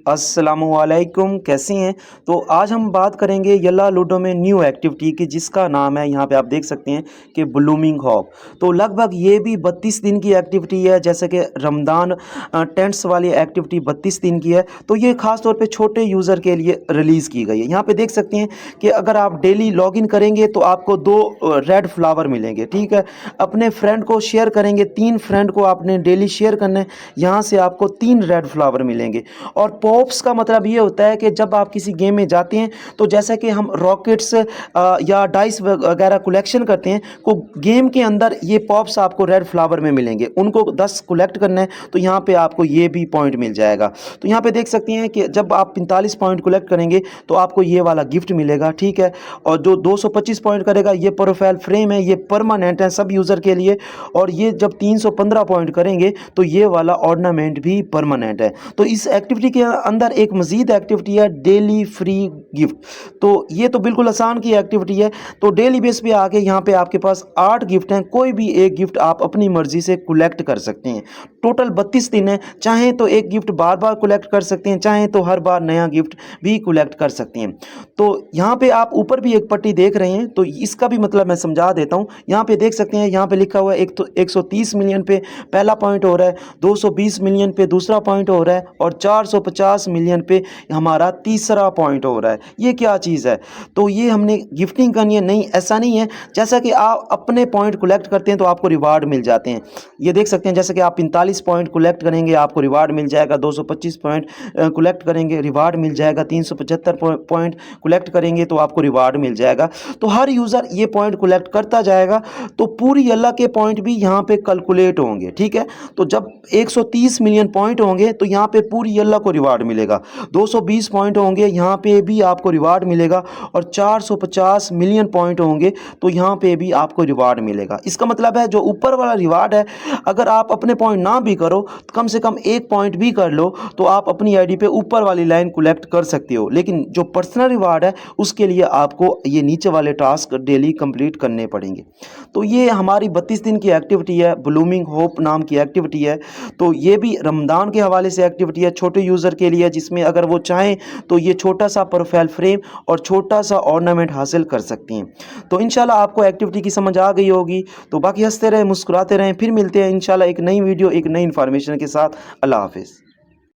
अस्सलामुअलैकुम, कैसी हैं। तो आज हम बात करेंगे येल्ला लूडो में न्यू एक्टिविटी की, जिसका नाम है, यहाँ पे आप देख सकते हैं कि ब्लूमिंग हॉप। तो लगभग ये भी 32 दिन की एक्टिविटी है, जैसे कि रमज़ान टेंट्स वाली एक्टिविटी 32 दिन की है। तो ये ख़ास तौर पे छोटे यूज़र के लिए रिलीज़ की गई है। यहाँ पे देख सकते हैं कि अगर आप डेली लॉगिन करेंगे तो आपको 2 रेड फ्लावर मिलेंगे, ठीक है। अपने फ्रेंड को शेयर करेंगे, 3 फ्रेंड को आपने डेली शेयर करना है, यहाँ से आपको 3 रेड फ्लावर मिलेंगे। और पॉप्स का मतलब ये होता है कि जब आप किसी गेम में जाते हैं तो जैसा कि हम रॉकेट्स या डाइस वगैरह कलेक्शन करते हैं, को गेम के अंदर ये पॉप्स आपको रेड फ्लावर में मिलेंगे। उनको 10 कलेक्ट करना है तो यहाँ पे आपको ये भी पॉइंट मिल जाएगा। तो यहाँ पे देख सकते हैं कि जब आप 45 पॉइंट कलेक्ट करेंगे तो आपको ये वाला गिफ्ट मिलेगा, ठीक है। और जो 225 पॉइंट करेगा, ये प्रोफाइल फ्रेम है, ये परमानेंट है सब यूज़र के लिए। और ये जब 315 पॉइंट करेंगे तो ये वाला ऑर्नामेंट भी परमानेंट है। तो इस एक्टिविटी के अंदर एक मज़ीद एक्टिविटी है, डेली फ्री गिफ्ट। तो ये तो बिल्कुल आसान की एक्टिविटी है। तो डेली बेस पे आके यहाँ पे आपके पास 8 गिफ्ट हैं, कोई भी एक गिफ्ट आप अपनी मर्ज़ी से कलेक्ट कर सकते हैं। टोटल 32 दिन है, चाहें तो एक गिफ्ट बार बार कलेक्ट कर सकते हैं, चाहें तो हर बार नया गिफ्ट भी कलेक्ट कर सकते हैं। तो यहाँ पे आप ऊपर भी एक पट्टी देख रहे हैं, तो इसका भी मतलब मैं समझा देता हूँ। यहाँ पे देख सकते हैं, यहाँ पे लिखा हुआ है 130 मिलियन पे पहला पॉइंट हो रहा है, 220 मिलियन पे दूसरा पॉइंट हो रहा है, और 450 मिलियन पे हमारा तीसरा पॉइंट हो रहा है। ये क्या चीज़ है? तो ये हमने गिफ्टिंग करनी है, नहीं ऐसा नहीं है। जैसा कि आप अपने पॉइंट कलेक्ट करते हैं तो आपको रिवार्ड मिल जाते हैं। ये देख सकते हैं, जैसे कि आप 45 पॉइंट कलेक्ट करेंगे आपको रिवार्ड मिल जाएगा, 225 पॉइंट कलेक्ट करेंगे रिवार्ड मिल जाएगा, 375 पॉइंट कलेक्ट करेंगे तो आपको रिवार्ड मिल जाएगा। तो हर यूज़र ये पॉइंट कलेक्ट करता जाएगा तो पूरी अल्लाह के पॉइंट भी यहाँ पे कैलकुलेट होंगे, ठीक है। तो जब 130 मिलियन पॉइंट होंगे तो यहाँ पे पूरी अल्लाह को रिवार्ड मिलेगा। 220 पॉइंट होंगे, यहाँ पे भी आपको रिवार्ड मिलेगा। और 450 मिलियन पॉइंट होंगे तो यहाँ पे भी आपको रिवार्ड मिलेगा। इसका मतलब है जो ऊपर वाला रिवार्ड है, अगर आप अपने पॉइंट ना भी करो, कम से कम एक पॉइंट भी कर लो, तो आप अपनी आईडी पे ऊपर वाली लाइन कलेक्ट कर सकते हो। लेकिन जो पर्सनल रिवार्ड है उसके लिए आपको ये नीचे वाले टास्क डेली कंप्लीट करने पड़ेंगे। तो ये हमारी 32 दिन की एक्टिविटी है, ब्लूमिंग होप नाम की एक्टिविटी है। तो ये भी रमज़ान के हवाले से एक्टिविटी है, छोटे यूज़र के लिए, जिसमें अगर वो चाहें तो ये छोटा सा प्रोफाइल फ्रेम और छोटा सा ऑर्नामेंट हासिल कर सकती हैं। तो इंशाल्लाह आपको एक्टिविटी की समझ आ गई होगी। तो बाकी हंसते रहें, मुस्कुराते रहें, फिर मिलते हैं इंशाल्लाह एक नई वीडियो, एक नई इन्फॉर्मेशन के साथ। अल्लाह हाफिज़।